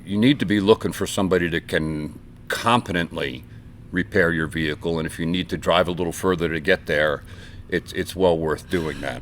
you need to be looking for somebody that can competently repair your vehicle, and if you need to drive a little further to get there, it's well worth doing that.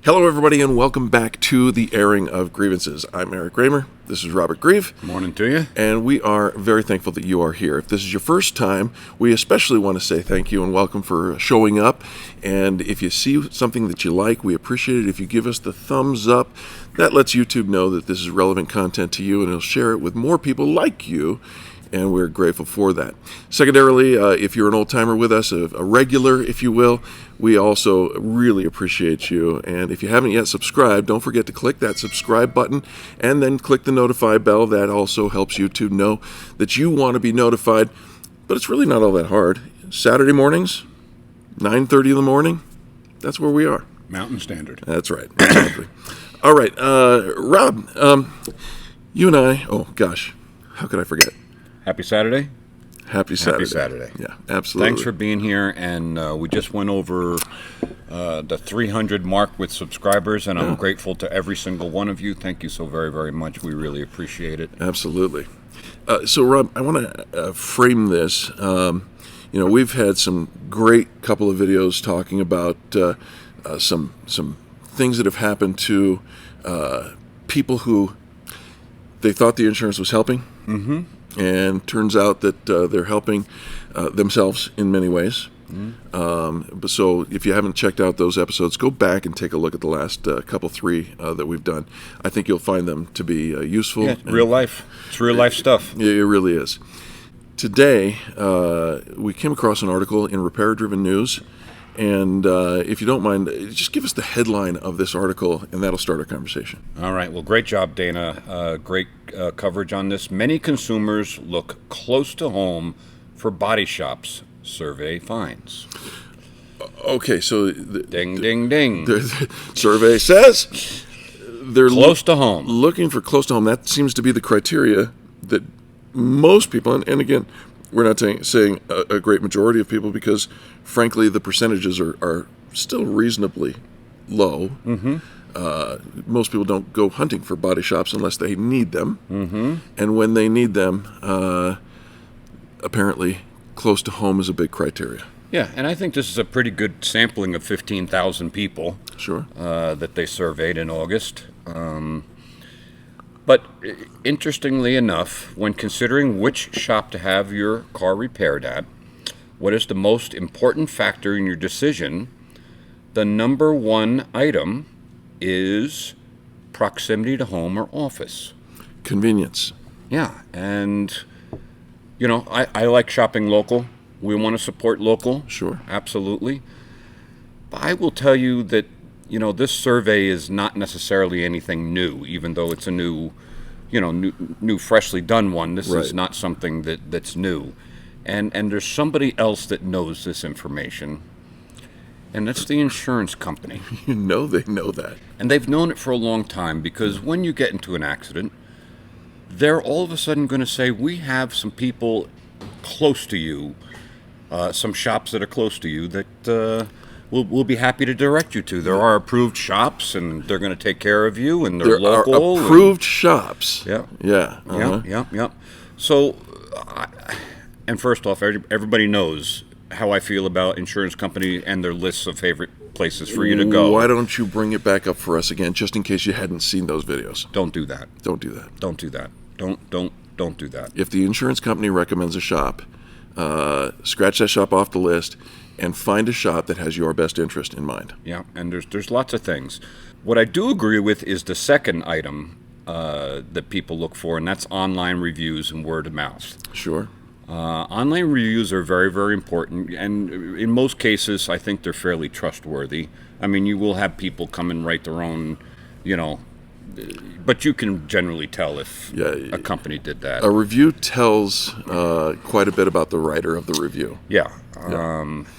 Hello, everybody, and welcome back to the airing of Grievances. I'm Eric Reamer. This is Robert Grieve. Morning to you. And we are very thankful that you are here. If this is your first time, we especially want to say thank you and welcome for showing up. And if you see something that you like, we appreciate it if you give us the thumbs up. That lets YouTube know that this is relevant content to you, and it'll share it with more people like you. And we're grateful for that. Secondarily, if you're an old-timer with us, a regular, if you will, we also really appreciate you. And if you haven't yet subscribed, don't forget to click that subscribe button and then click the notify bell. That also helps YouTube know that you want to be notified. But it's really not all that hard. Saturday mornings, 9:30 in the morning, that's where we are. Mountain Standard. That's right. Exactly. All right. Rob, you and I, oh gosh, how could I forget? Happy Saturday. Happy Saturday. Happy Saturday. Yeah, absolutely. Thanks for being here, and we just went over the 300 mark with subscribers, and I'm grateful to every single one of you. Thank you so very, very much. We really appreciate it. Absolutely. So, Rob, I want to frame this. We've had some great couple of videos talking about some things that have happened to people who they thought the insurance was helping. Mm-hmm. And turns out that they're helping themselves in many ways. Mm-hmm. So if you haven't checked out those episodes, go back and take a look at the last three that we've done. I think you'll find them to be useful. Yeah, real life. It's real life stuff. It really is. Today, we came across an article in Repair Driven News. And if you don't mind, just give us the headline of this article, and that'll start our conversation. All right. Well, great job, Dana. Great coverage on this. Many consumers look close to home for body shops. Survey finds. Okay, so... Ding, ding, ding. The survey says they're close to home. Looking for close to home. That seems to be the criteria that most people, and again... We're not saying a great majority of people because, frankly, the percentages are still reasonably low. Mm-hmm. Most people don't go hunting for body shops unless they need them. Mm-hmm. And when they need them, apparently close to home is a big criteria. Yeah, and I think this is a pretty good sampling of 15,000 people. Sure. That they surveyed in August. But interestingly enough, when considering which shop to have your car repaired at, what is the most important factor in your decision, the number one item is proximity to home or office. Convenience. Yeah, and, I like shopping local. We want to support local. Sure. Absolutely. But I will tell you that this survey is not necessarily anything new, even though it's a new, freshly done one. This is not something that's new. And there's somebody else that knows this information, and that's the insurance company. They know that. And they've known it for a long time, because when you get into an accident, they're all of a sudden going to say, we have some people close to you, some shops that are close to you that... We'll be happy to direct you to. There are approved shops, and they're going to take care of you, and they're local. There are approved shops. Yeah. Yeah. Yeah. So, and first off, everybody knows how I feel about insurance company and their lists of favorite places for you to go. Why don't you bring it back up for us again, just in case you hadn't seen those videos? Don't do that. Don't do that. Don't do that. Don't do that. If the insurance company recommends a shop, scratch that shop off the list and find a shop that has your best interest in mind. Yeah, and there's lots of things. What I do agree with is the second item that people look for, and that's online reviews and word of mouth. Sure. Online reviews are very, very important, and in most cases, I think they're fairly trustworthy. I mean, you will have people come and write their own, but you can generally tell if a company did that. A review tells quite a bit about the writer of the review. Yeah.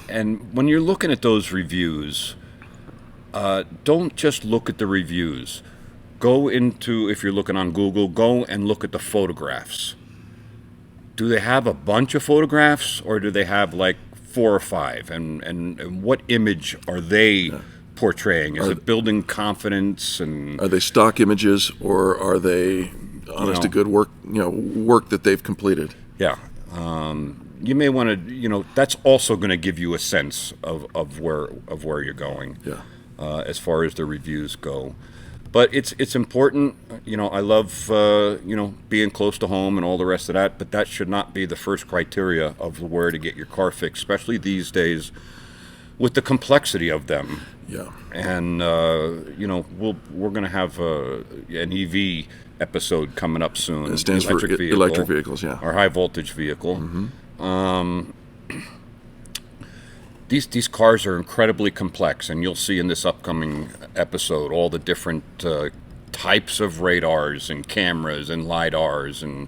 And when you're looking at those reviews, don't just look at the reviews. go into, if you're looking on Google, go and look at the photographs. Do they have a bunch of photographs, or do they have like 4 or 5? And what image are they portraying? Is it building confidence? And are they stock images, or are they honest to good work? Work that they've completed. Yeah. You may want to, that's also going to give you a sense of where you're going. Yeah. As far as the reviews go. But it's important. I love being close to home and all the rest of that. But that should not be the first criteria of where to get your car fixed, especially these days with the complexity of them. Yeah. And we're going to have an EV episode coming up soon. It stands for electric vehicles. Yeah. Or high voltage vehicle. Mm-hmm. These cars are incredibly complex, and you'll see in this upcoming episode all the different types of radars and cameras and LiDARs and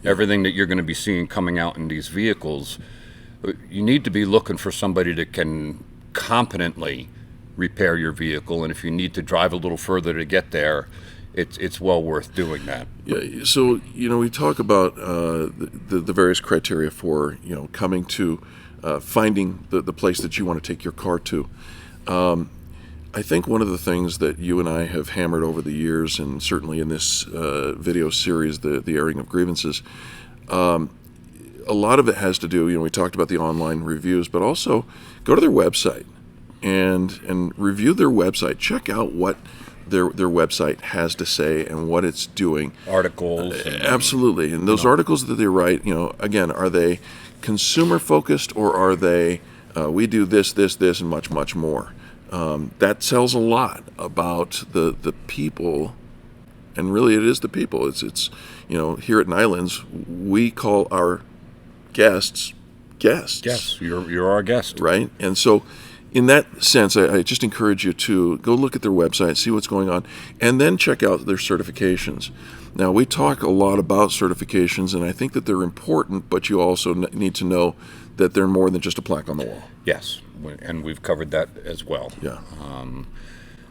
everything that you're going to be seeing coming out in these vehicles. You need to be looking for somebody that can competently repair your vehicle, and if you need to drive a little further to get there, it's well worth doing that. Yeah. So we talk about the various criteria for coming to finding the place that you want to take your car to. I think one of the things that you and I have hammered over the years, and certainly in this video series, the airing of grievances, a lot of it has to do, we talked about the online reviews, but also go to their website and review their website. Check out what their website has to say and what it's doing. Articles. Absolutely. And those articles that they write, again, are they consumer focused, or are they we do this, and much, much more? That tells a lot about the people, and really it is the people. It's here at Nylund's, we call our guests. Yes, you're our guest. Right? And so in that sense, I just encourage you to go look at their website, see what's going on, and then check out their certifications. Now, we talk a lot about certifications, and I think that they're important, but you also need to know that they're more than just a plaque on the wall. Yes, and we've covered that as well. Yeah.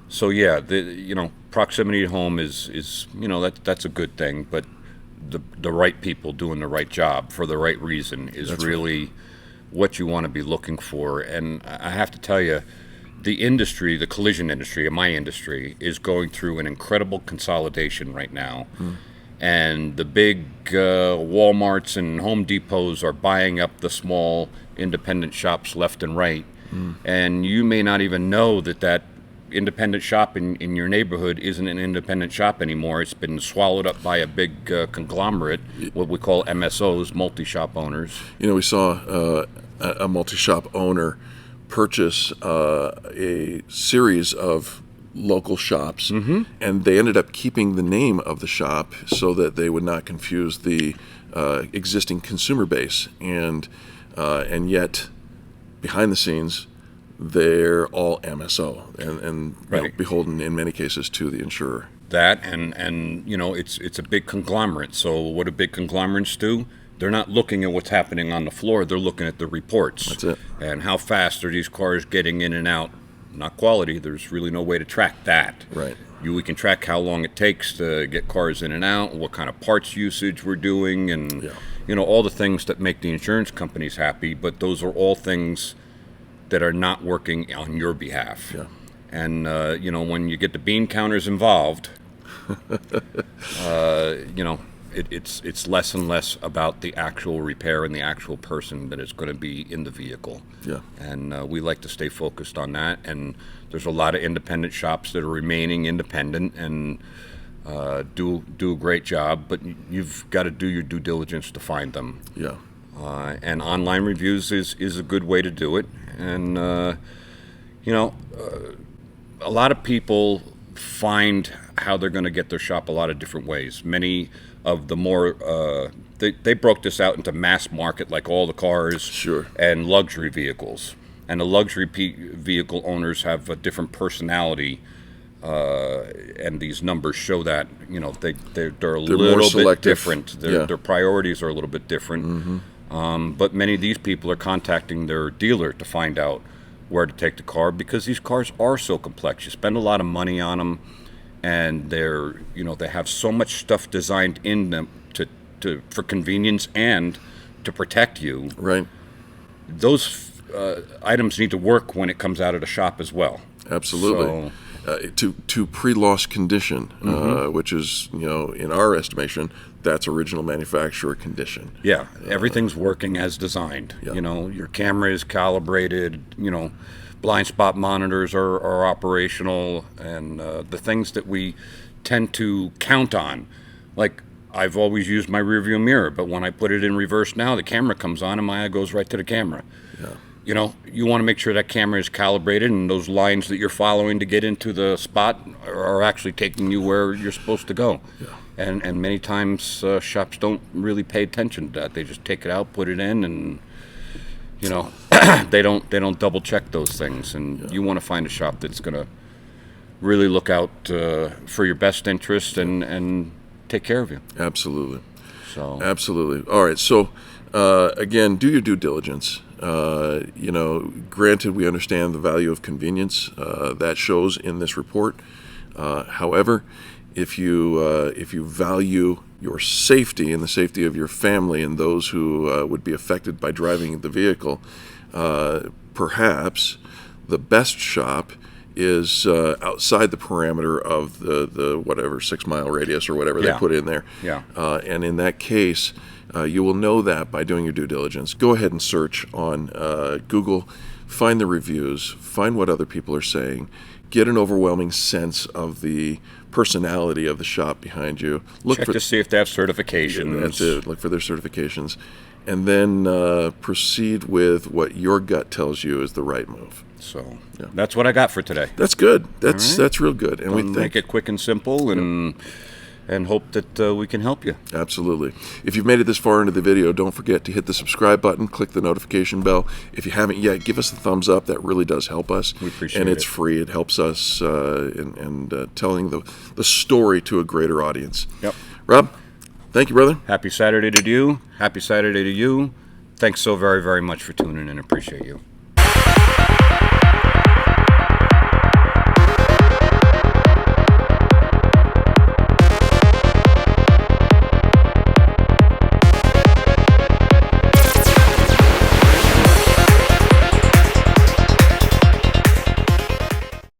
So yeah, proximity to home is that's a good thing, but the right people doing the right job for the right reason is really what you want to be looking for. And I have to tell you, the collision industry, my industry, is going through an incredible consolidation right now. And the big Walmarts and Home Depots are buying up the small independent shops left and right. And you may not even know that independent shop in your neighborhood isn't an independent shop anymore. It's been swallowed up by a big conglomerate, what we call MSOs, multi-shop owners. We saw a multi-shop owner purchase a series of local shops, and they ended up keeping the name of the shop so that they would not confuse the existing consumer base, and yet behind the scenes they're all MSO and beholden in many cases to the insurer. That and it's a big conglomerate. So what do big conglomerates do? They're not looking at what's happening on the floor. They're looking at the reports. That's it. And how fast are these cars getting in and out? Not quality. There's really no way to track that. Right. We can track how long it takes to get cars in and out, what kind of parts usage we're doing, and all the things that make the insurance companies happy. But those are all things that are not working on your behalf. Yeah. And when you get the bean counters involved, it's less and less about the actual repair and the actual person that is going to be in the vehicle. Yeah. And we like to stay focused on that. And there's a lot of independent shops that are remaining independent and do a great job, but you've got to do your due diligence to find them. Yeah. And online reviews is a good way to do it. And a lot of people find how they're going to get their shop a lot of different ways. Many of the more they broke this out into mass market, like all the cars, sure, and luxury vehicles. And the luxury vehicle owners have a different personality, and these numbers show that they're a little bit different. Their priorities are a little bit different. But many of these people are contacting their dealer to find out where to take the car, because these cars are so complex. You spend a lot of money on them, and they have so much stuff designed in them for convenience and to protect you. Right. Those items need to work when it comes out of the shop as well. Absolutely. To pre-loss condition, which is, in our estimation, that's original manufacturer condition. Yeah, everything's working as designed. Yeah. Your camera is calibrated. Blind spot monitors are operational, and the things that we tend to count on, like I've always used my rear view mirror, but when I put it in reverse now, the camera comes on and my eye goes right to the camera. Yeah. You want to make sure that camera is calibrated and those lines that you're following to get into the spot are actually taking you where you're supposed to go. Yeah. And many times shops don't really pay attention to that. They just take it out, put it in, and they don't double check those things. And you want to find a shop that's going to really look out for your best interest and take care of you. Absolutely. So absolutely. All right. So again, do your due diligence. Granted, we understand the value of convenience that shows in this report. However, if you value your safety and the safety of your family and those who would be affected by driving the vehicle, perhaps the best shop is outside the parameter of the whatever 6 mile radius or whatever they put in there. Yeah. And in that case, you will know that by doing your due diligence. Go ahead and search on Google, find the reviews, find what other people are saying, get an overwhelming sense of the personality of the shop behind you. Check to see if they have certifications. That's it. Look for their certifications. And then proceed with what your gut tells you is the right move. So that's what I got for today. That's good. That's real good. And we make it quick and simple and hope that we can help you. Absolutely. If you've made it this far into the video, don't forget to hit the subscribe button, click the notification bell. If you haven't yet, give us a thumbs up. That really does help us. We appreciate it. And it's free. It helps us in telling the story to a greater audience. Yep. Rob, thank you, brother. Happy Saturday to you. Happy Saturday to you. Thanks so very, very much for tuning in. Appreciate you.